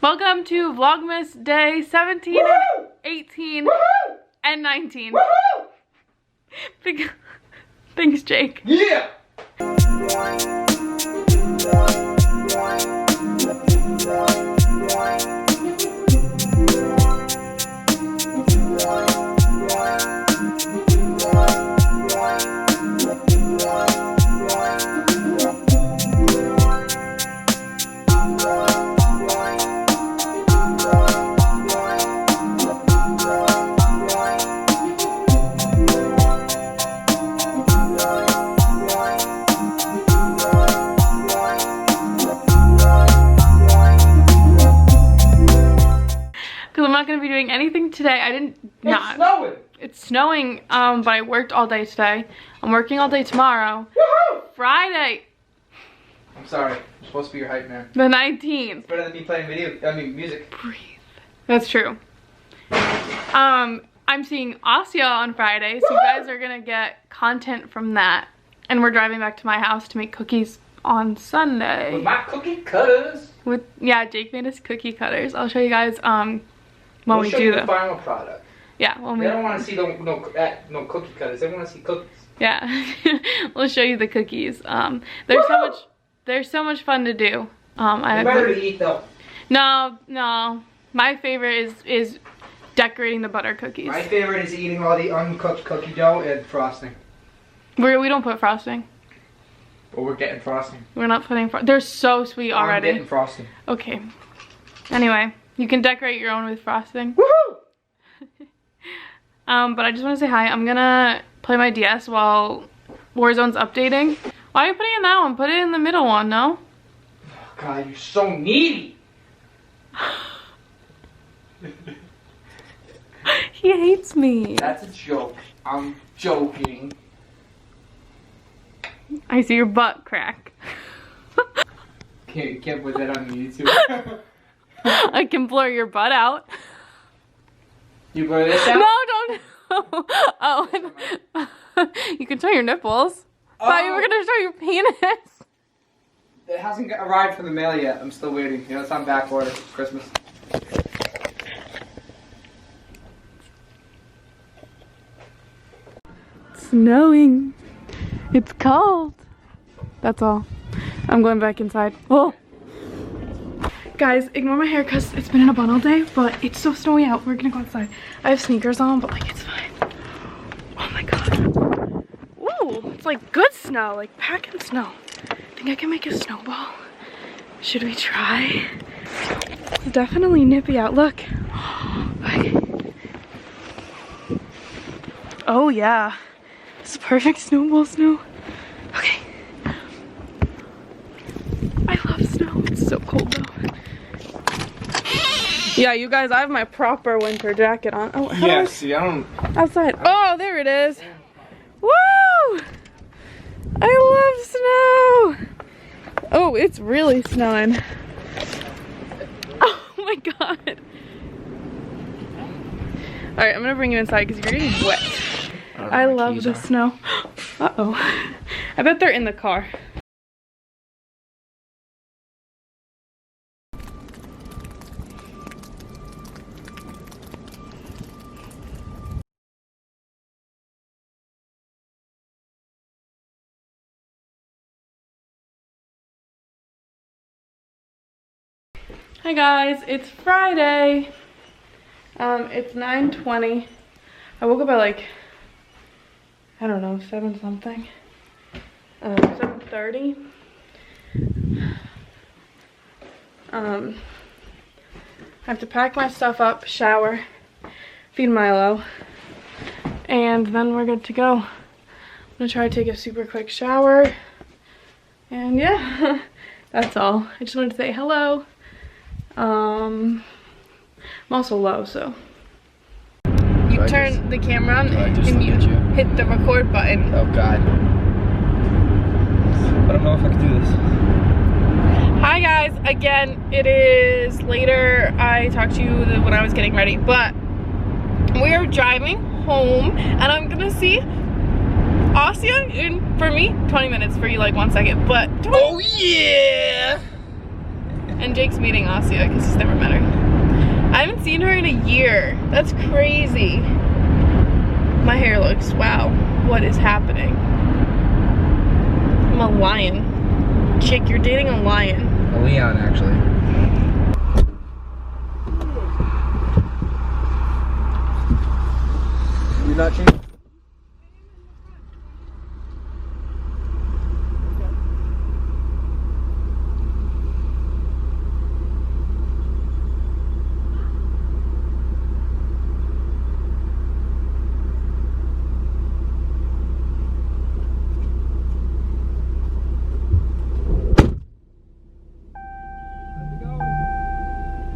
Welcome to Vlogmas day 17, and 18, and 19. Thanks, Jake. Yeah! Anything today. It's snowing. It's snowing, but I worked all day today. I'm working all day tomorrow. Woohoo! Friday. I'm sorry. I'm supposed to be your hype man. The 19th. It's better than me playing music. Breathe. That's true. I'm seeing Asya on Friday, so you guys are gonna get content from that. And we're driving back to my house to make cookies on Sunday. With my cookie cutters. Yeah, Jake made us cookie cutters. I'll show you guys when we show do you the final product. Yeah, when they don't want to see no cookie cutters. They want to see cookies. Yeah, we'll show you the cookies. There's so much fun to do. I better eat though. No. My favorite is decorating the butter cookies. My favorite is eating all the uncooked cookie dough and frosting. We don't put frosting. But we're getting frosting. We're not putting they're so sweet already. I'm getting frosting. Okay. Anyway, you can decorate your own with frosting. Woohoo! But I just want to say hi. I'm gonna play my DS while Warzone's updating. Why are you putting it in that one? Put it in the middle one, no? Oh, God, you're so needy. He hates me. That's a joke. I'm joking. I see your butt crack. Can't put that on YouTube. I can blur your butt out. You blur this out? No, don't. Oh, you can show your nipples. Oh. Thought you were gonna show your penis. It hasn't arrived from the mail yet. I'm still waiting. You know, it's on back order for Christmas. It's snowing. It's cold. That's all. I'm going back inside. Oh. Guys, ignore my hair because it's been in a bun all day, but it's so snowy out. We're gonna go outside. I have sneakers on, but like it's fine. Oh my god. Ooh, it's like good snow, like packing snow. Think I can make a snowball? Should we try? It's definitely nippy out. Look. Okay. Oh yeah. This is perfect snowball snow. Okay. I love snow. It's so cold though. Yeah, you guys, I have my proper winter jacket on. Oh, yeah, see, I don't... Outside. Oh, there it is. Woo! I love snow. Oh, it's really snowing. Oh my god. Alright, I'm gonna bring you inside because you're getting wet. I love the snow. Uh-oh. I bet they're in the car. Hi guys, it's Friday. It's 9:20. I woke up at like, I don't know, 7 something. 7:30. I have to pack my stuff up, shower, feed Milo, and then we're good to go. I'm gonna try to take a super quick shower, and yeah, that's all. I just wanted to say hello. I'm also low, so you turn the camera on and you hit the record button. Oh god. I don't know if I can do this. Hi guys, again, it is later. I talked to you when I was getting ready, but we are driving home and I'm gonna see Asya in, for me, 20 minutes, for you like 1 second, but 20. Oh yeah! And Jake's meeting Asya because he's never met her. I haven't seen her in a year. That's crazy. My hair looks, wow, what is happening? I'm a lion. Chick, you're dating a lion. A Leon, actually. You're not changing?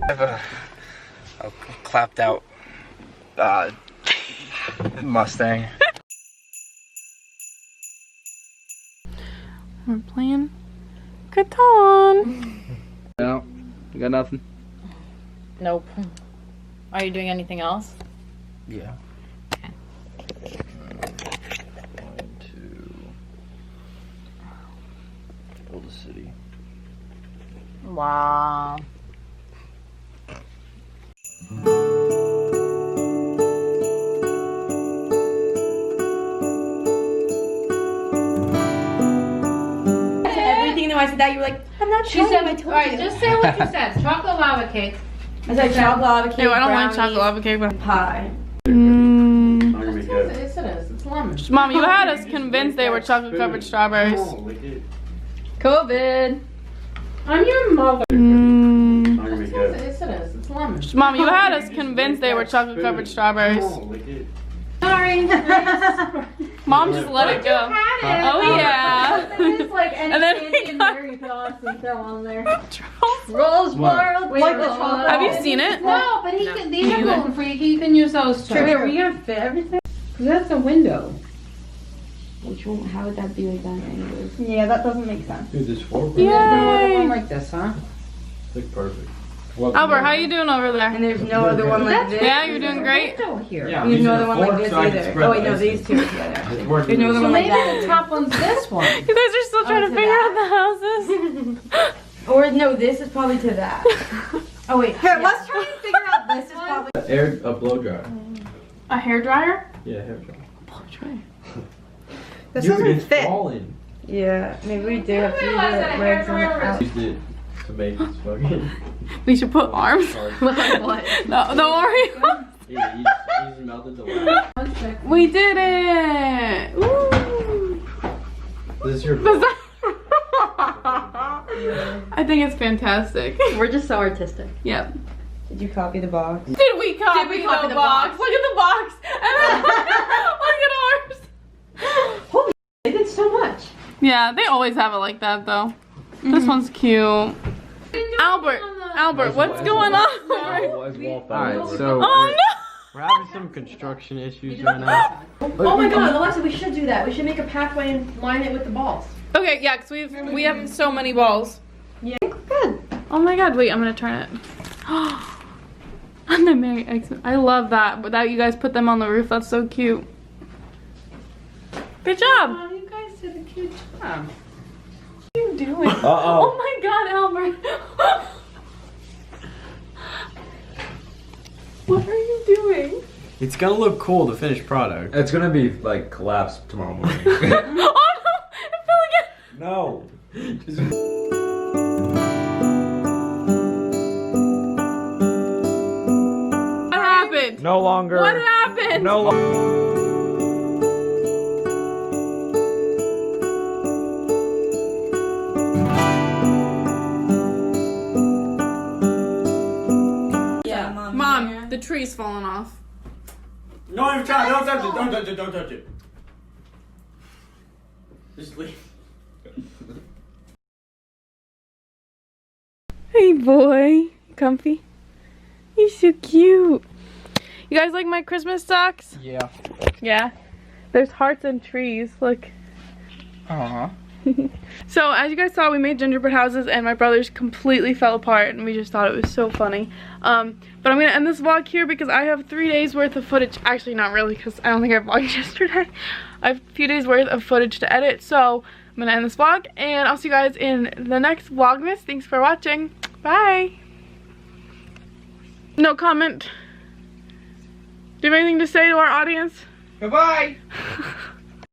I have a clapped out Mustang. We're playing Catan. No, you got nothing? Nope. Are you doing anything else? Yeah. Okay. 1, 2. Build a city. Wow. Everything that I said that you were like, I'm not sure. I told Alright, you. just say what you said. Chocolate lava cake. I said chocolate lava cake. No, I don't like brownies, chocolate lava cake, but pie. Yes, it is. It's lemon. Mom, you had us convinced they were chocolate covered strawberries. COVID. I'm your mother. Yes, it is. It's lemon. Mom, you had us convinced they were chocolate covered strawberries. Sorry. Mom just let it go. Oh yeah. It's like any And then candy we in got- there you could honestly throw on there. Charles. Rose world. Like the chocolate. Have you seen it? No, but he can, these are gluten free. He can use those too. Are we gonna fit everything? Because that's a window. Which one? How would that be like that anyways? Yeah, that doesn't make sense. Dude, this fork Yay. Like this, huh? is like perfect. Albert, how you doing over there? And there's no other one like this. Yeah, you're doing great. Here. Yeah, There's these no are other one like forks this so I can either. spread Oh wait, the no, ice these cream. two are together. It's Actually. working. There's no other So one like maybe that. the top one's this one. You guys are still trying to to figure out the houses. Or no, this is probably to that. Oh wait, here, let's try and figure out this is probably. A blow dryer. A hair dryer? Yeah, hair dryer. This Dude, doesn't it's fit. falling. Yeah, maybe we do have to use realize the that legs hair on dryer out. Used it to make this fucking. We should put arms. What? No, the Oreo. Yeah, he's melted the wax. We did it. Woo. This is your. Was that- I think it's fantastic. We're just so artistic. Yep. Did you copy the box? Did we copy the box? Look at the box. And then look at ours. They did so much. Yeah, they always have it like that though. This one's cute. Albert, what's going on? Alright, so Oh we're having some construction issues right now. Oh my god, Alexa, we should do that. We should make a pathway and line it with the balls. no. Okay, yeah, because we have so many balls. Yeah, good. Oh my god, wait, I'm gonna turn it. I'm the Merry Xmas. I love that, but that you guys put them on the roof, that's so cute. Good job. Oh, you guys did a cute job. What are you doing? Uh-oh. Oh my god, Albert. What are you doing? It's gonna look cool, the finished product. It's gonna be like collapsed tomorrow morning. Oh no, it fell again. No. What happened? No longer. What happened? No longer. Yeah, Mom, the tree's falling off. No, even try. Don't touch it. Don't touch it. Don't touch it. Just leave. Hey boy, comfy. You're so cute. You guys like my Christmas socks? Yeah. Yeah. There's hearts and trees. Look. Uh-huh. So as you guys saw, we made gingerbread houses and my brothers completely fell apart and we just thought it was so funny. But I'm gonna end this vlog here because I have 3 days worth of footage. Actually, not really, because I don't think I vlogged yesterday. I have a few days worth of footage to edit, so I'm gonna end this vlog and I'll see you guys in the next Vlogmas. Thanks for watching. Bye. No comment. Do you have anything to say to our audience? Goodbye.